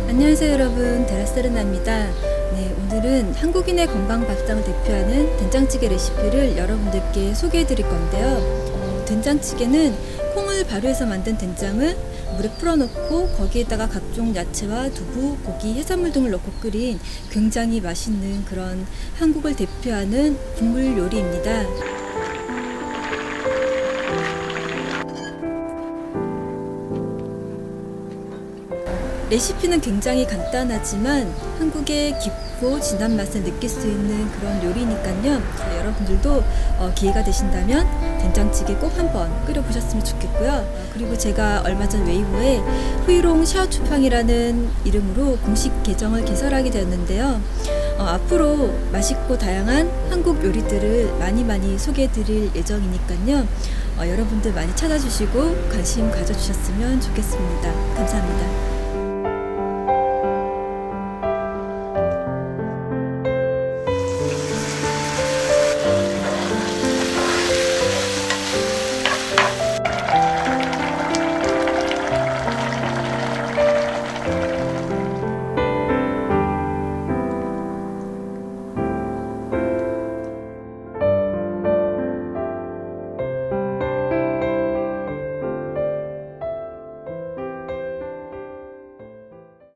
안녕하세요 여러분, 데라세르나입니다. 네, 오늘은 한국인의 건강 밥상을 대표하는 된장찌개 레시피를 여러분들께 소개해 드릴 건데요. 된장찌개는 콩을 발효해서 만든 된장을 물에 풀어놓고 거기에다가 각종 야채와 두부, 고기, 해산물 등을 넣고 끓인 굉장히 맛있는 그런 한국을 대표하는 국물 요리입니다. 레시피는 굉장히 간단하지만 한국의 깊고 진한 맛을 느낄 수 있는 그런 요리니까요. 여러분들도 기회가 되신다면 된장찌개 꼭 한번 끓여보셨으면 좋겠고요. 그리고 제가 얼마 전 웨이보에 후이롱 샤오추팡이라는 이름으로 공식 계정을 개설하게 되었는데요. 앞으로 맛있고 다양한 한국 요리들을 많이 소개해드릴 예정이니까요. 여러분들 많이 찾아주시고 관심 가져주셨으면 좋겠습니다. 감사합니다.